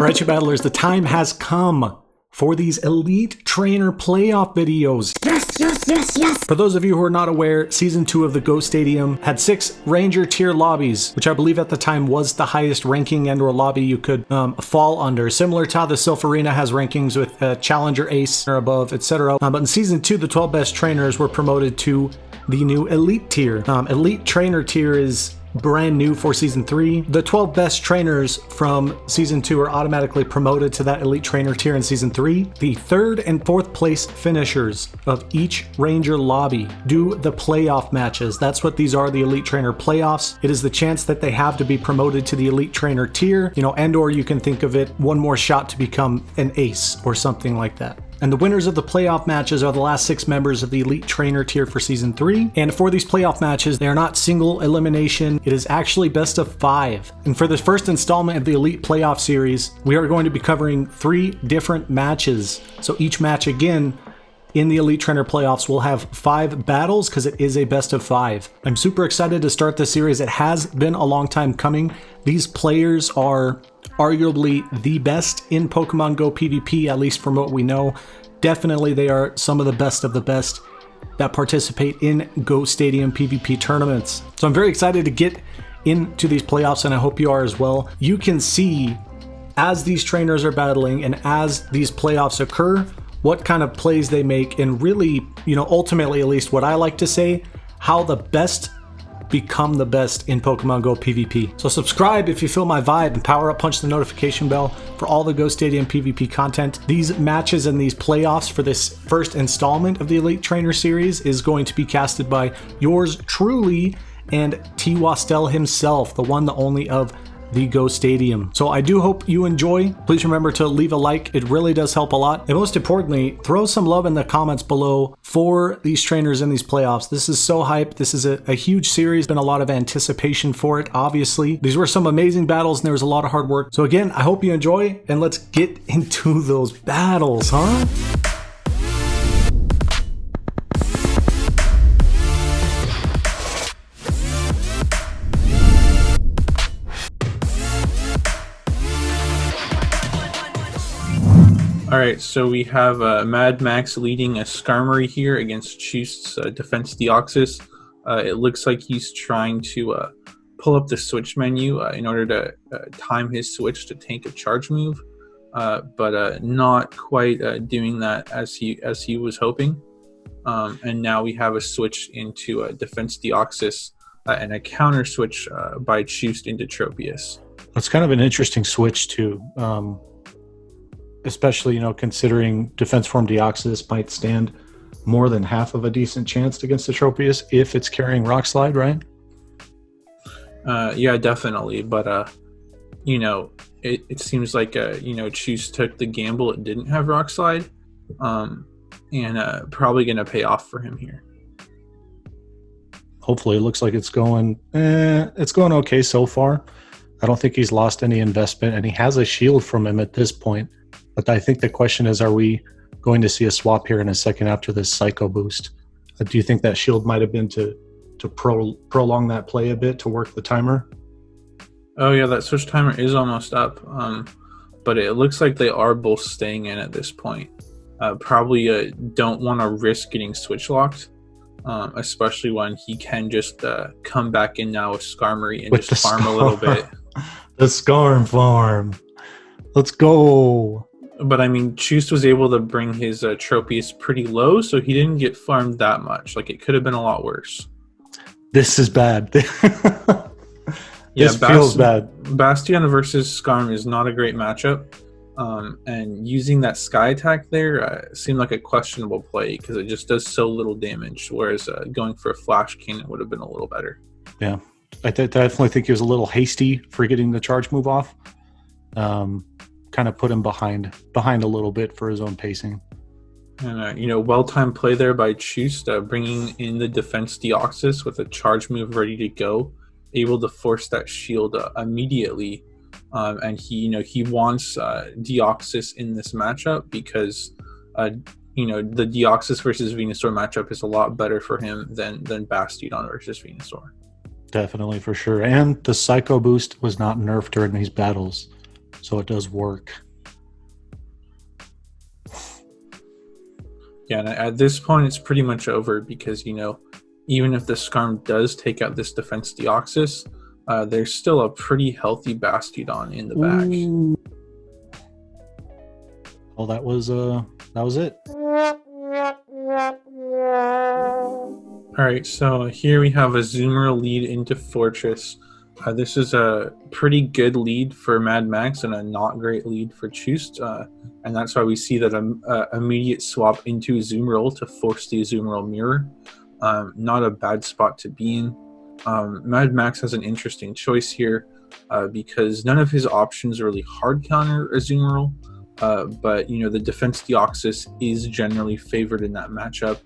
Alright, you battlers, the time has come for these Elite Trainer playoff videos. Yes. For those of you who are not aware, Season 2 of the Go Stadium had 6 Ranger tier lobbies, which I believe at the time was the highest ranking and or lobby you could fall under. Similar to how the Silph Arena has rankings with Challenger, Ace, or above, etc. But in Season 2, the 12 best trainers were promoted to the new Elite tier. Elite Trainer tier is brand new for Season 3. The 12 best trainers from Season 2 are automatically promoted to that Elite Trainer tier in Season 3. The 3rd and 4th place finishers of each Ranger lobby do the playoff matches. That's what these are, the Elite Trainer playoffs. It is the chance that they have to be promoted to the Elite Trainer tier, and or you can think of it one more shot to become an ace or something like that. And the winners of the playoff matches are the last 6 members of the Elite Trainer tier for Season 3. And for these playoff matches, they are not single elimination. It is actually best of 5. And for this first installment of the Elite Playoff Series, we are going to be covering 3 different matches. So each match, again, in the Elite Trainer playoffs, will have 5 battles because it is a best of 5. I'm super excited to start this series. It has been a long time coming. These players are arguably the best in Pokemon Go PvP, at least from what we know. Definitely they are some of the best that participate in Go Stadium PvP tournaments. So I'm very excited to get into these playoffs, and I hope you are as well. You can see as these trainers are battling and as these playoffs occur, what kind of plays they make, and really, ultimately, at least what I like to say, how the best become the best in Pokemon Go PvP. So subscribe if you feel my vibe, and power up, punch the notification bell for all the Go Stadium PvP content. These matches and these playoffs for this first installment of the Elite Trainer series is going to be casted by yours truly and Twastell himself, the one, the only of the Go Stadium. So I do hope you enjoy. Please remember to leave a like. It really does help a lot. And most importantly, throw some love in the comments below for these trainers in these playoffs. This is so hyped. This is a huge series. Been a lot of anticipation for it, obviously. These were some amazing battles and there was a lot of hard work. So again, I hope you enjoy, and let's get into those battles, huh? Alright, so we have MadMax leading a Skarmory here against Choost's Defense D-Deoxys. It looks like he's trying to pull up the switch menu in order to time his switch to tank a charge move, but not quite doing that as he was hoping. And now we have a switch into Defense Deoxys and a counter switch by Choost into Tropius. That's kind of an interesting switch too. Especially, considering Defense Form Deoxys might stand more than half of a decent chance against the Tropius if it's carrying Rock Slide, right? Yeah, definitely. But, it seems like, Choost took the gamble. It didn't have Rock Slide, and probably going to pay off for him here. Hopefully. It looks like it's going okay so far. I don't think he's lost any investment, and he has a shield from him at this point. But I think the question is, are we going to see a swap here in a second after this Psycho Boost? Do you think that shield might have been to prolong that play a bit, to work the timer? Oh yeah, that switch timer is almost up. But it looks like they are both staying in at this point. Probably don't want to risk getting switch locked, especially when he can just come back in now with Skarmory and just farm a little bit. The Skarm farm. Let's go. But I mean, Choost was able to bring his Tropius pretty low, so he didn't get farmed that much. Like, it could have been a lot worse. This is bad. Yeah, this feels bad. Bastion versus Skarm is not a great matchup. And using that Sky Attack there seemed like a questionable play because it just does so little damage, whereas going for a Flash Cannon would have been a little better. Yeah, I definitely think he was a little hasty for getting the charge move off. Kind of put him behind a little bit for his own pacing. And well-timed play there by Choost, bringing in the Defense Deoxys with a charge move ready to go, able to force that shield immediately. And he wants Deoxys in this matchup because the Deoxys versus Venusaur matchup is a lot better for him than Bastion versus Venusaur. Definitely, for sure. And the Psycho Boost was not nerfed during these battles. So it does work. Yeah, and at this point, it's pretty much over because, you know, even if the Skarm does take out this Defense Deoxys, there's still a pretty healthy Bastiodon in the back. Ooh. Well, that was it. All right, so here we have a Zoomer lead into Fortress. This is a pretty good lead for MadMax and a not great lead for Choost, and that's why we see that immediate swap into Azumarill to force the Azumarill mirror. Not a bad spot to be in. MadMax has an interesting choice here because none of his options really hard counter Azumarill, but you know the Defense Deoxys is generally favored in that matchup,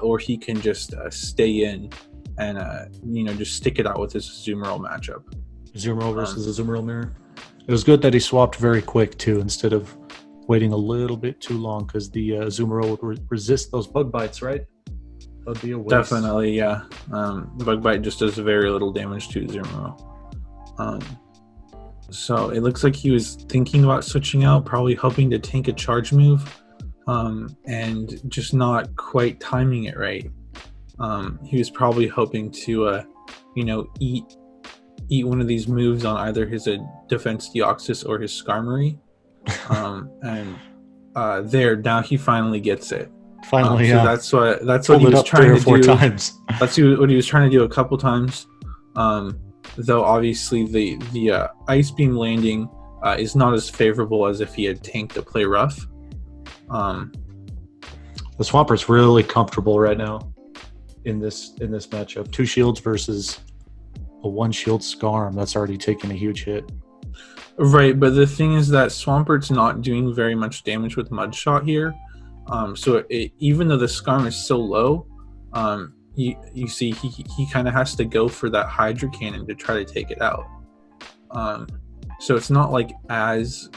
or he can just stay in and you know, just stick it out with his Azumarill matchup. Azumarill versus Azumarill mirror. It was good that he swapped very quick too, instead of waiting a little bit too long, because the Azumarill would resist those bug bites, right? That'd be a waste. Definitely, yeah. The bug bite just does very little damage to Azumarill. So it looks like he was thinking about switching out, probably hoping to tank a charge move, and just not quite timing it right. He was probably hoping to, you know, eat one of these moves on either his Defense Deoxys or his Skarmory. And there, now he finally gets it. Finally, so yeah. That's what he was trying to do. Times. That's what he was trying to do a couple times. Though obviously the Ice Beam landing is not as favorable as if he had tanked to play rough. The Swamper's really comfortable right now in this matchup. 2 shields versus a 1 shield Skarm. That's already taken a huge hit. Right, but the thing is that Swampert's not doing very much damage with Mud Shot here. So even though the Skarm is so low, you see he kind of has to go for that Hydro Cannon to try to take it out. So it's not like as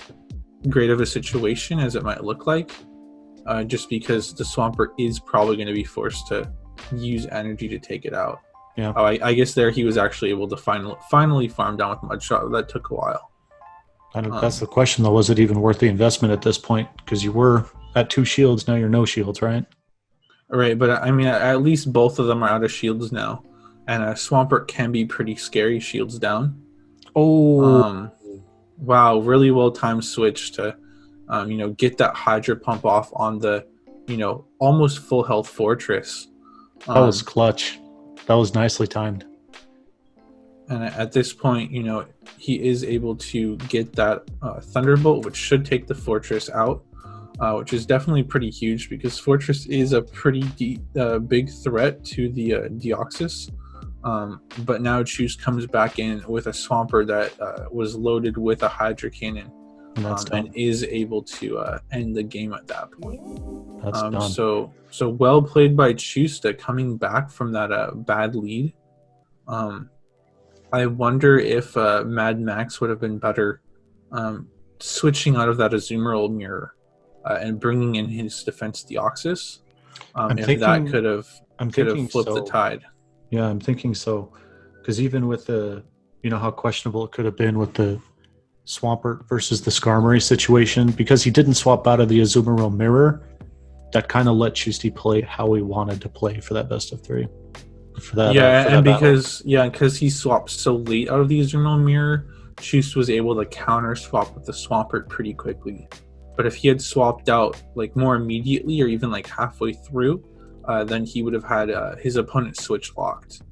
great of a situation as it might look like, just because the Swampert is probably going to be forced to use energy to take it out. Yeah. I guess there he was actually able to finally farm down with Mud Shot. That took a while. That's the question, though. Was it even worth the investment at this point? Because you were at 2 shields, now you're no shields, right? Right, but I mean, at least both of them are out of shields now. And Swampert can be pretty scary shields down. Oh. Wow, really well-timed switch to, you know, get that Hydro Pump off on the, you know, almost full health Fortress. That was clutch. That was nicely timed. And at this point, you know, he is able to get that Thunderbolt, which should take the Fortress out, which is definitely pretty huge because Fortress is a pretty big threat to the Deoxys. But now Choose comes back in with a Swampert that was loaded with a Hydro Cannon and is able to end the game at that point. That's done. So well played by Chusta coming back from that bad lead. I wonder if MadMax would have been better switching out of that Azumarill mirror and bringing in his Defense Deoxys. If that could have flipped the tide. Yeah, I'm thinking so. Because even with the, you know, how questionable it could have been with the Swampert versus the Skarmory situation, because he didn't swap out of the Azumarill mirror, that kind of let Chusty play how he wanted to play for that best of 3. For that, because he swapped so late out of the Azumarill mirror, Chust was able to counter swap with the Swampert pretty quickly. But if he had swapped out like more immediately or even like halfway through, then he would have had his opponent switch locked,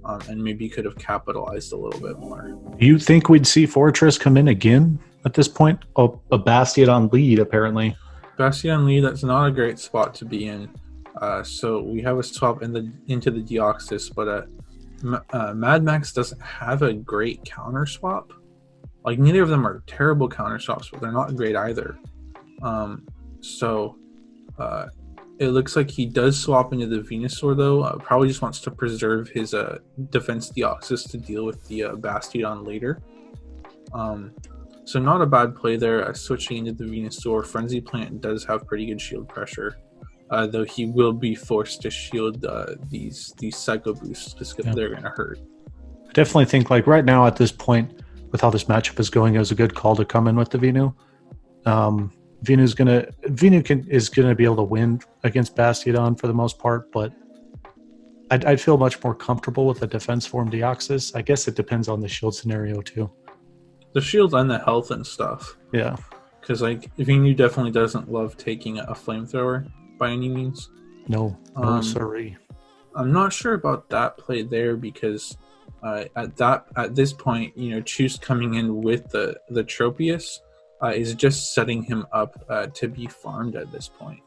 and maybe could have capitalized a little bit more. Do you think we'd see Fortress come in again at this point? Oh, a Bastiodon lead, apparently. Bastiodon lead, that's not a great spot to be in. So we have a swap into the Deoxys, but MadMax doesn't have a great counter swap. Like, neither of them are terrible counter swaps, but they're not great either. It looks like he does swap into the Venusaur, though. Probably just wants to preserve his Defense Deoxys to deal with the Bastiodon later. So not a bad play there. Switching into the Venusaur. Frenzy Plant does have pretty good shield pressure, though he will be forced to shield these Psycho Boosts because they're going to hurt. I definitely think, like, right now at this point, with how this matchup is going, it was a good call to come in with the Venu. Venu is gonna be able to win against Bastiodon for the most part, but I'd feel much more comfortable with a defense form Deoxys. I guess it depends on the shield scenario too. The shield and the health and stuff. Yeah. Because like Venu definitely doesn't love taking a flamethrower by any means. No, sorry. I'm not sure about that play there because at this point, you know, Choost coming in with the Tropius is just setting him up to be farmed at this point.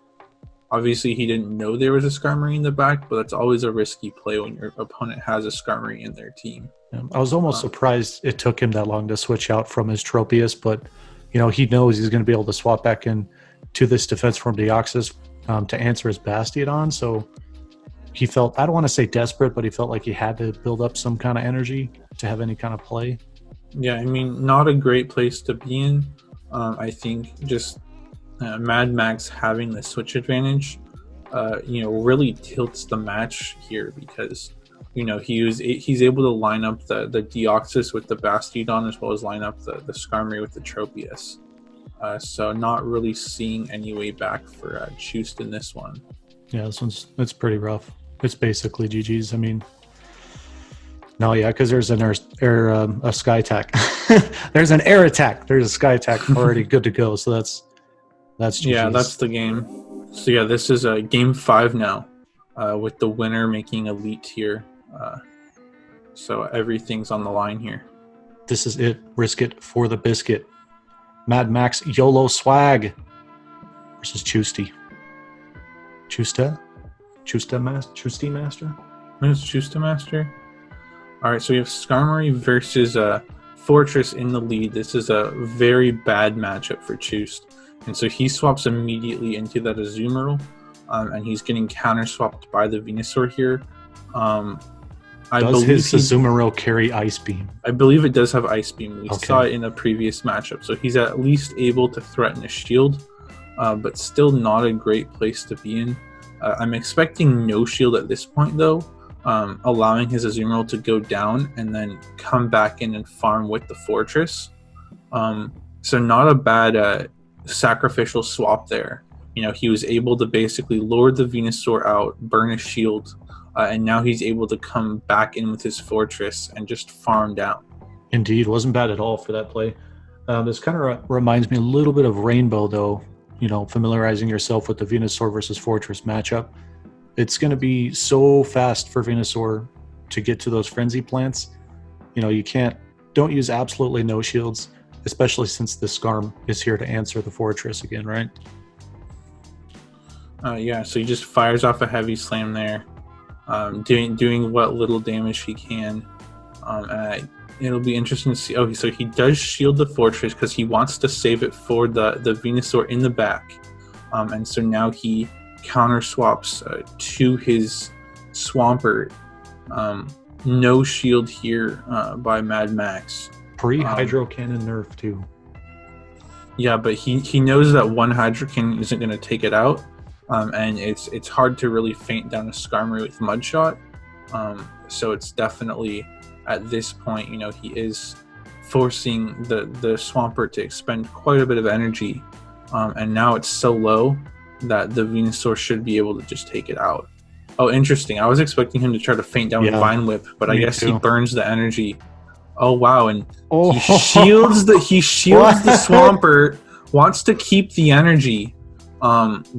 Obviously, he didn't know there was a Skarmory in the back, but that's always a risky play when your opponent has a Skarmory in their team. I was almost surprised it took him that long to switch out from his Tropius, but you know, he knows he's going to be able to swap back in to this defense form Deoxys to answer his Bastiodon, so he felt, I don't want to say desperate, but he felt like he had to build up some kind of energy to have any kind of play. Yeah, I mean, not a great place to be in. I think just Mad Max having the switch advantage, you know, really tilts the match here because, you know, he's able to line up the Deoxys with the Bastiodon as well as line up the Skarmory with the Tropius. So not really seeing any way back for Choost in this one. Yeah, it's pretty rough. It's basically GG's. I mean, no, yeah, because there's a sky attack. There's an air attack. There's a sky attack already good to go. So that's GG's. Yeah, that's the game. So yeah, this is game 5 now, with the winner making elite tier. So everything's on the line here. This is it. Risk it for the biscuit. Mad Max YOLO Swag versus Choosty. Choostemaster? It's Choostemaster. All right, so we have Skarmory versus Fortress in the lead. This is a very bad matchup for Choost. And so he swaps immediately into that Azumarill, and he's getting counter-swapped by the Venusaur here. Does his Azumarill carry Ice Beam? I believe it does have Ice Beam. We saw it in a previous matchup. So he's at least able to threaten a shield, but still not a great place to be in. I'm expecting no shield at this point, though, allowing his Azumarill to go down and then come back in and farm with the Fortress. So not a bad sacrificial swap there. You know, he was able to basically lure the Venusaur out, burn a shield, and now he's able to come back in with his Fortress and just farm down. Indeed, wasn't bad at all for that play. This kind of reminds me a little bit of Rainbow, though. You know, familiarizing yourself with the Venusaur versus Fortress matchup. It's going to be so fast for Venusaur to get to those Frenzy plants. You know, don't use absolutely no shields, especially since the Skarm is here to answer the Fortress again, right? Yeah, so he just fires off a heavy slam there, doing what little damage he can. It'll be interesting to see. Oh, so he does shield the Fortress because he wants to save it for the Venusaur in the back. And so now he counter swaps to his Swampert. No shield here by Mad Max. Pre-Hydro Cannon nerf too. Yeah, but he knows that one Hydro Cannon isn't going to take it out. And it's hard to really feint down a Skarmory with Mudshot. So it's definitely... At this point, you know, he is forcing the Swampert to expend quite a bit of energy. And now it's so low that the Venusaur should be able to just take it out. Oh, interesting. I was expecting him to try to feint down with Vine Whip, but I guess he burns the energy. Oh, wow. And he shields the Swampert, wants to keep the energy,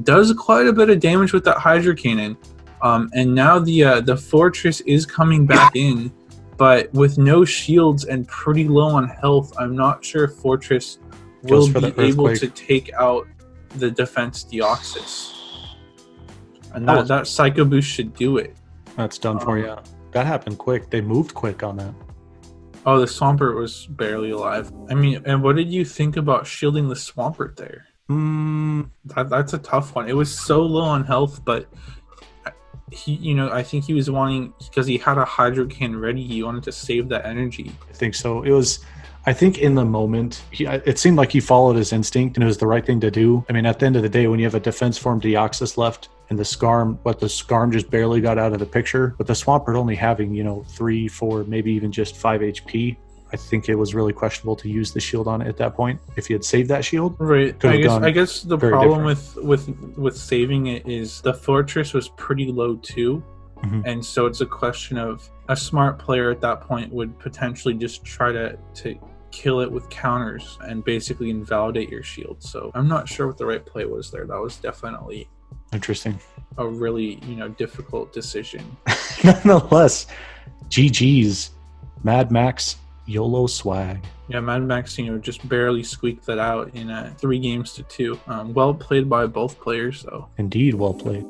does quite a bit of damage with that Hydro Cannon. And now the Fortress is coming back in. But with no shields and pretty low on health, I'm not sure if Fortress will be able to take out the defense Deoxys. And that Psycho Boost should do it. That's done for you. That happened quick. They moved quick on that. Oh, the Swampert was barely alive. I mean, and what did you think about shielding the Swampert there? That's a tough one. It was so low on health, but... I think he was wanting, because he had a Hydro Cannon ready, he wanted to save that energy. I think so. I think in the moment, it seemed like he followed his instinct and it was the right thing to do. I mean, at the end of the day, when you have a defense form Deoxys left and the Skarm just barely got out of the picture, but the Swampert only having, 3, 4, maybe even just 5 HP, I think it was really questionable to use the shield on it at that point. If he had saved that shield, Right. I guess the very problem different. with saving it is the fortress was pretty low too. Mhm. And so it's a question of a smart player at that point would potentially just try to kill it with counters and basically invalidate your shield. So I'm not sure what the right play was there. That was definitely Interesting. a really, difficult decision. Nonetheless, GG's MadMaxYOLOSWAG. Yeah, Mad Max, just barely squeaked that out in 3 games to 2. Well played by both players, though. Indeed, well played.